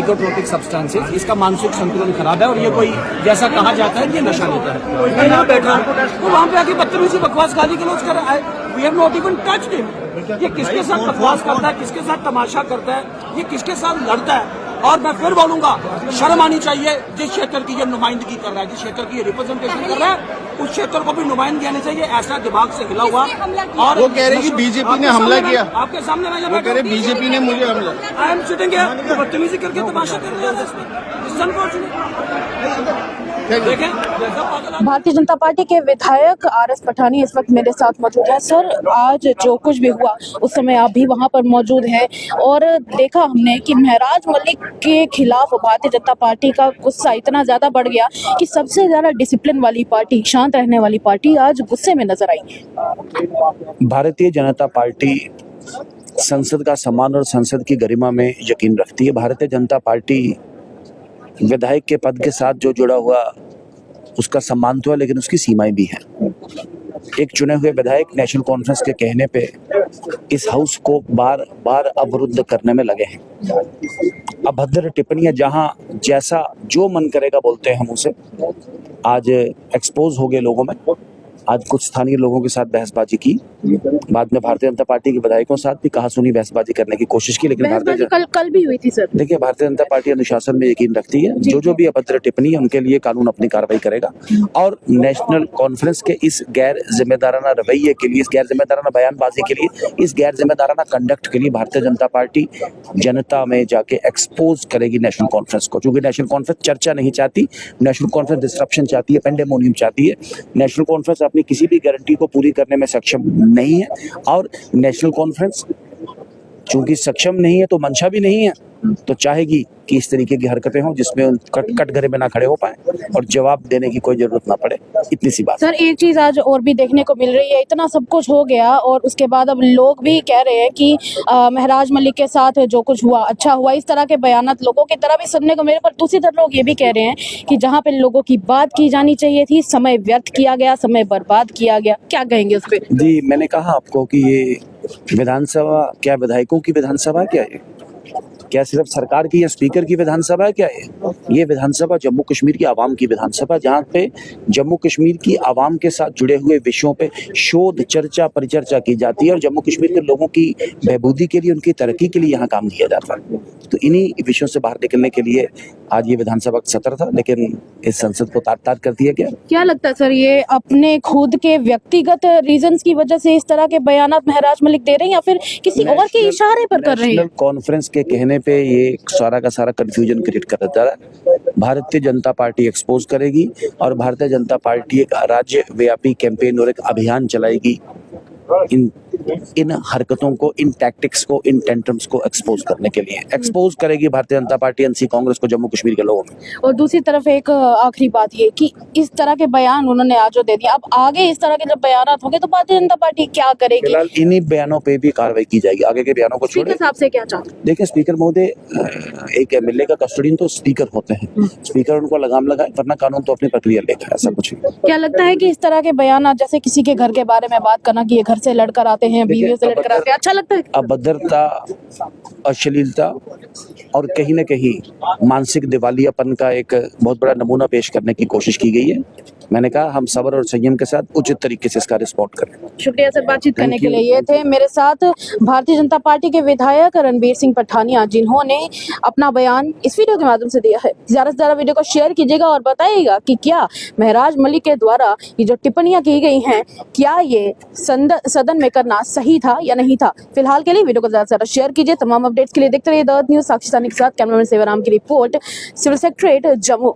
Psychotropic substances, इसका मानसिक संतुलन खराब है और ये कोई जैसा कहा जाता है कि ये नशा लेता है। मैं यहाँ बैठा हूँ तो वहाँ पे आके बदतमीजी बकवास गाली गलौज कर रहा है। We have not even touched him. ये किसके साथ बकवास करता है, किसके साथ तमाशा करता है, ये किसके साथ लड़ता है। और मैं फिर बोलूंगा, शर्म आनी चाहिए जिस क्षेत्र की ये नुमाइंदगी कर रहा है, जिस क्षेत्र की ये रिप्रेजेंटेशन कर रहा है, उस क्षेत्र को भी नुमाइंदगी आनी चाहिए। ऐसा दिमाग से हिला हुआ और वो कह रहे कि बीजेपी ने हमला किया। आपके सामने मैं वो कह रहे बीजेपी ने मुझे हमला। आई एम सिटिंग हियर, तो बदतमीजी करके तमाशा कर रहे हैं। देखें, भारतीय जनता पार्टी के विधायक आर.एस. पठानी इस वक्त मेरे साथ मौजूद है। सर, आज जो कुछ भी हुआ उस समय आप भी वहां पर मौजूद हैं और देखा हमने कि महराज मलिक के खिलाफ भारतीय जनता पार्टी का गुस्सा इतना ज्यादा बढ़ गया कि सबसे ज्यादा डिसिप्लिन वाली पार्टी, शांत रहने वाली पार्टी आज गुस्से में नजर आई। भारतीय जनता पार्टी संसद का सम्मान और संसद की गरिमा में यकीन रखती है। भारतीय जनता पार्टी विधायक के पद के साथ जो जुड़ा हुआ उसका सम्मान तो है, लेकिन उसकी सीमाएं भी हैं। एक चुने हुए विधायक नेशनल कॉन्फ्रेंस के कहने पे इस हाउस को बार बार अवरुद्ध करने में लगे हैं। अभद्र टिप्पणियां जहां जैसा जो मन करेगा बोलते हैं हम उसे, आज एक्सपोज हो गए लोगों में। आज कुछ स्थानीय लोगों के साथ बहसबाजी की, बाद में भारतीय जनता पार्टी के विधायकों के साथ भी कहा सुनी बहसबाजी करने की कोशिश की, लेकिन कल भी हुई थी सर। देखिए, भारतीय जनता पार्टी अनुशासन में यकीन रखती है। जो भी अभद्र टिप्पणी है उनके लिए कानून अपनी कार्रवाई करेगा और नेशनल कॉन्फ्रेंस के इस गैर जिम्मेदाराना रवैये के लिए, इस गैर जिम्मेदाराना बयानबाजी के लिए, इस गैर जिम्मेदाराना कंडक्ट के लिए भारतीय जनता पार्टी जनता में जाके एक्सपोज करेगी नेशनल कॉन्फ्रेंस को। क्योंकि नेशनल कॉन्फ्रेंस चर्चा नहीं चाहती, नेशनल कॉन्फ्रेंस डिस्ट्रप्शन चाहती है, पेंडेमोनियम चाहती है। नेशनल कॉन्फ्रेंस अपनी किसी भी गारंटी को पूरी करने में सक्षम नहीं है और नेशनल कॉन्फ्रेंस चूंकि सक्षम नहीं है तो मंशा भी नहीं है, तो चाहेगी कि इस तरीके की हरकतें हों जिसमें उन कटघरे में ना खड़े हो पाए और जवाब देने की कोई जरूरत ना पड़े। इतनी सी बात। सर, एक चीज आज और भी देखने को मिल रही है। इतना सब कुछ हो गया और उसके बाद अब लोग भी कह रहे हैं कि महराज मलिक के साथ जो कुछ हुआ अच्छा हुआ। इस तरह के बयानात लोगों की तरह भी सुनने को मिले, पर दूसरी तरफ लोग ये भी कह रहे हैं कि जहाँ पे लोगों की बात की जानी चाहिए थी, समय व्यर्थ किया गया, समय बर्बाद किया गया। क्या कहेंगे उस पर? जी, मैंने कहा आपको कि ये विधानसभा क्या विधायकों की विधानसभा क्या है? क्या सिर्फ सरकार की या स्पीकर की विधानसभा है क्या है? ये विधानसभा जम्मू कश्मीर की आवाम की विधानसभा, जहाँ पे जम्मू कश्मीर की आवाम के साथ जुड़े हुए विषयों पे शोध, चर्चा, परिचर्चा की जाती है और जम्मू कश्मीर के लोगों की बहबूदी के लिए, उनकी तरक्की के लिए यहाँ काम किया जाता है। तो इन्हीं विषयों से बाहर निकलने के लिए आज ये विधानसभा का सत्र था, लेकिन इस संसद को तार-तार कर दिया गया। क्या लगता है सर, ये अपने खुद के व्यक्तिगत रीजंस की वजह से इस तरह के बयानात महराज मलिक दे रहे हैं या फिर किसी और के इशारे पर कर रहे हैं? नेशनल कॉन्फ्रेंस के कहने पे ये सारा का सारा कंफ्यूजन क्रिएट कर रहा है। भारतीय जनता पार्टी एक्सपोज करेगी और भारतीय जनता पार्टी एक राज्य व्यापी कैंपेन और एक अभियान चलाएगी इन हरकतों को, इन टैक्टिक्स को, इन टेंट्रम्स को एक्सपोज करने के लिए। एक्सपोज करेगी भारतीय जनता पार्टी एनसी कांग्रेस को जम्मू कश्मीर के लोगों में। और दूसरी तरफ एक आखिरी बात ये कि इस तरह के बयान उन्होंने आज जो दे दिया, अब आगे इस तरह के जब बयानात होंगे तो भारतीय जनता पार्टी क्या करेगी? फिलहाल इन्हीं बयानों पे भी कार्रवाई की जाएगी, आगे के बयानों को छोड़े। साहब से क्या चाहते? देखिए, स्पीकर महोदय एक एमएलए का कस्टोडियन तो स्पीकर होते हैं। स्पीकर उनको लगाम लगाए, वरना कानून तो अपनी प्रक्रिया लेता है, ऐसा कुछ नहीं। क्या लगता है कि इस तरह के बयान, जैसे किसी के घर के बारे में बात करना कि ये घर से लड़कर आते हैं, बीवियों से लड़कर आते हैं, अच्छा लगता है? अभद्रता, अश्लीलता और कहीं न कहीं मानसिक दिवालियापन का एक बहुत बड़ा नमूना पेश करने की कोशिश की गई है। मैंने कहा हम सब्र और संयम के साथ उचित तरीके से इसका रिस्पॉन्ड करें। शुक्रिया सर, बातचीत करने के लिए। ये थे मेरे साथ भारतीय जनता पार्टी के विधायक रणबीर सिंह पठानिया, जिन्होंने अपना बयान इस वीडियो के माध्यम से दिया है। ज्यादा से ज्यादा वीडियो को शेयर कीजिएगा और बताइएगा कि क्या महराज मलिक के द्वारा ये जो टिप्पणियां की गई हैं, क्या ये सदन में करना सही था या नहीं था। फिलहाल के लिए वीडियो को ज्यादा से ज्यादा शेयर कीजिए। तमाम अपडेट्स के लिए देखते रहिए द न्यूज़। साक्षी सानी के साथ कैमरामैन सेवाराम की रिपोर्ट, सिविल सेक्रेटरीट जम्मू।